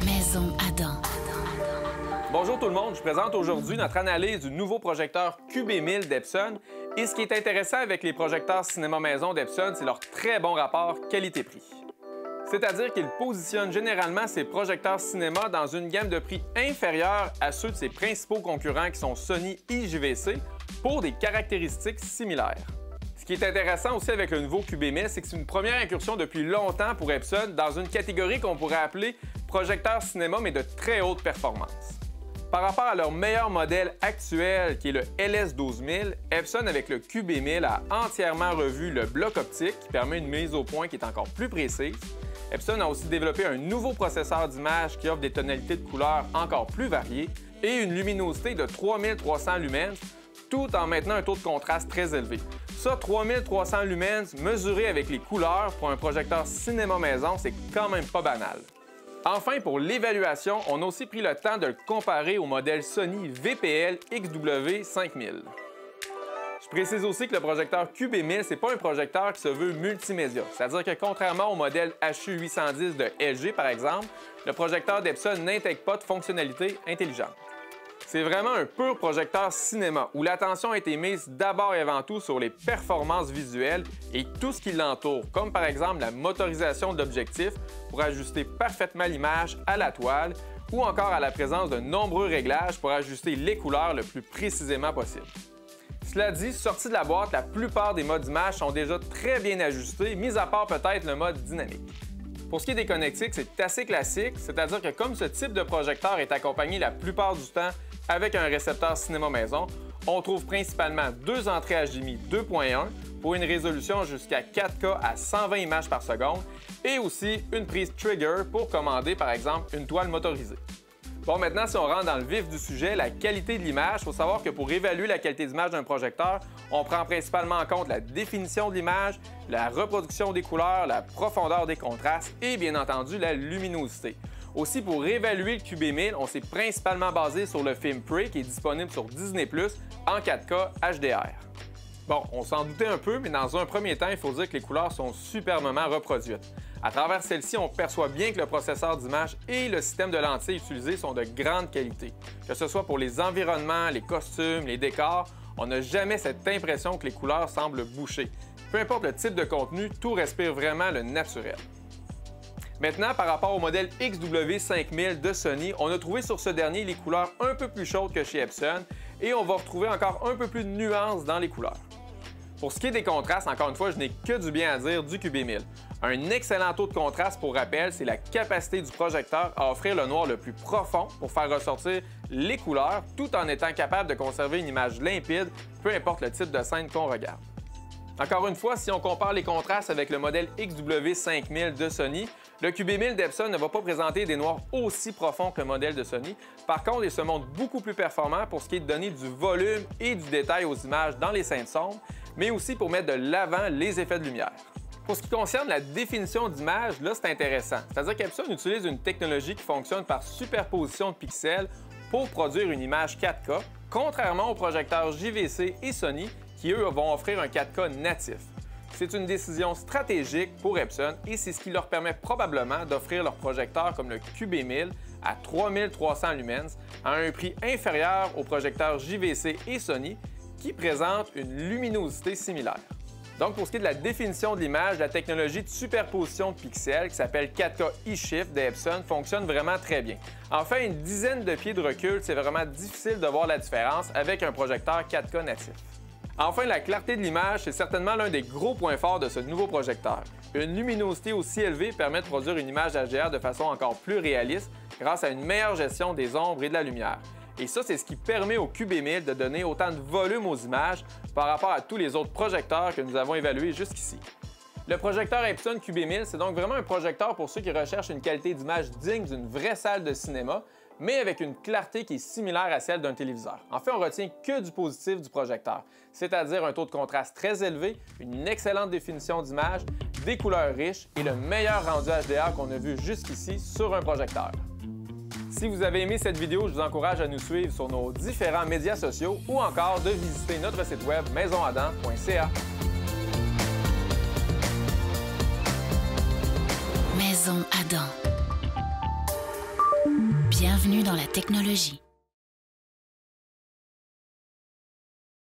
Maison Adam. Bonjour tout le monde, je présente aujourd'hui notre analyse du nouveau projecteur QB1000 d'Epson. Et ce qui est intéressant avec les projecteurs cinéma maison d'Epson, c'est leur très bon rapport qualité-prix. C'est-à-dire qu'ils positionnent généralement ces projecteurs cinéma dans une gamme de prix inférieure à ceux de ses principaux concurrents qui sont Sony et JVC pour des caractéristiques similaires. Ce qui est intéressant aussi avec le nouveau QB1000, c'est que c'est une première incursion depuis longtemps pour Epson dans une catégorie qu'on pourrait appeler projecteur cinéma mais de très haute performance. Par rapport à leur meilleur modèle actuel, qui est le LS12000, Epson, avec le QB1000, a entièrement revu le bloc optique, qui permet une mise au point qui est encore plus précise. Epson a aussi développé un nouveau processeur d'image qui offre des tonalités de couleurs encore plus variées et une luminosité de 3300 lumens, tout en maintenant un taux de contraste très élevé. Ça, 3300 lumens mesuré avec les couleurs pour un projecteur cinéma maison, c'est quand même pas banal. Enfin, pour l'évaluation, on a aussi pris le temps de le comparer au modèle Sony VPL XW5000. Je précise aussi que le projecteur QB1000, c'est pas un projecteur qui se veut multimédia. C'est-à-dire que contrairement au modèle HU810 de LG, par exemple, le projecteur d'Epson n'intègre pas de fonctionnalité intelligente. C'est vraiment un pur projecteur cinéma où l'attention a été mise d'abord et avant tout sur les performances visuelles et tout ce qui l'entoure, comme par exemple la motorisation de l'objectif pour ajuster parfaitement l'image à la toile ou encore à la présence de nombreux réglages pour ajuster les couleurs le plus précisément possible. Cela dit, sorti de la boîte, la plupart des modes d'image sont déjà très bien ajustés, mis à part peut-être le mode dynamique. Pour ce qui est des connectiques, c'est assez classique, c'est-à-dire que comme ce type de projecteur est accompagné la plupart du temps avec un récepteur cinéma maison, on trouve principalement deux entrées HDMI 2.1 pour une résolution jusqu'à 4K à 120 images par seconde et aussi une prise trigger pour commander par exemple une toile motorisée. Bon, maintenant, si on rentre dans le vif du sujet, la qualité de l'image, il faut savoir que pour évaluer la qualité d'image d'un projecteur, on prend principalement en compte la définition de l'image, la reproduction des couleurs, la profondeur des contrastes et bien entendu la luminosité. Aussi, pour évaluer le QB1000, on s'est principalement basé sur le film Prey qui est disponible sur Disney+ en 4K HDR. Bon, on s'en doutait un peu, mais dans un premier temps, il faut dire que les couleurs sont superbement reproduites. À travers celles-ci, on perçoit bien que le processeur d'image et le système de lentilles utilisés sont de grande qualité. Que ce soit pour les environnements, les costumes, les décors, on n'a jamais cette impression que les couleurs semblent boucher. Peu importe le type de contenu, tout respire vraiment le naturel. Maintenant, par rapport au modèle XW5000 de Sony, on a trouvé sur ce dernier les couleurs un peu plus chaudes que chez Epson et on va retrouver encore un peu plus de nuances dans les couleurs. Pour ce qui est des contrastes, encore une fois, je n'ai que du bien à dire du QB1000. Un excellent taux de contraste, pour rappel, c'est la capacité du projecteur à offrir le noir le plus profond pour faire ressortir les couleurs tout en étant capable de conserver une image limpide, peu importe le type de scène qu'on regarde. Encore une fois, si on compare les contrastes avec le modèle XW5000 de Sony, le QB1000 d'Epson ne va pas présenter des noirs aussi profonds que le modèle de Sony. Par contre, il se montre beaucoup plus performant pour ce qui est de donner du volume et du détail aux images dans les scènes sombres, mais aussi pour mettre de l'avant les effets de lumière. Pour ce qui concerne la définition d'image, là, c'est intéressant. C'est-à-dire qu'Epson utilise une technologie qui fonctionne par superposition de pixels pour produire une image 4K, contrairement aux projecteurs JVC et Sony qui, eux, vont offrir un 4K natif. C'est une décision stratégique pour Epson et c'est ce qui leur permet probablement d'offrir leur projecteur comme le QB1000 à 3300 lumens à un prix inférieur aux projecteurs JVC et Sony qui présentent une luminosité similaire. Donc, pour ce qui est de la définition de l'image, la technologie de superposition de pixels qui s'appelle 4K eShift d'Epson fonctionne vraiment très bien. Enfin, une dizaine de pieds de recul, c'est vraiment difficile de voir la différence avec un projecteur 4K natif. Enfin, la clarté de l'image, c'est certainement l'un des gros points forts de ce nouveau projecteur. Une luminosité aussi élevée permet de produire une image HDR de façon encore plus réaliste grâce à une meilleure gestion des ombres et de la lumière. Et ça, c'est ce qui permet au QB1000 de donner autant de volume aux images par rapport à tous les autres projecteurs que nous avons évalués jusqu'ici. Le projecteur Epson QB1000, c'est donc vraiment un projecteur pour ceux qui recherchent une qualité d'image digne d'une vraie salle de cinéma, mais avec une clarté qui est similaire à celle d'un téléviseur. En fait, on retient que du positif du projecteur, c'est-à-dire un taux de contraste très élevé, une excellente définition d'image, des couleurs riches et le meilleur rendu HDR qu'on a vu jusqu'ici sur un projecteur. Si vous avez aimé cette vidéo, je vous encourage à nous suivre sur nos différents médias sociaux ou encore de visiter notre site web maisonadam.ca. Maison Adam. Bienvenue dans la technologie.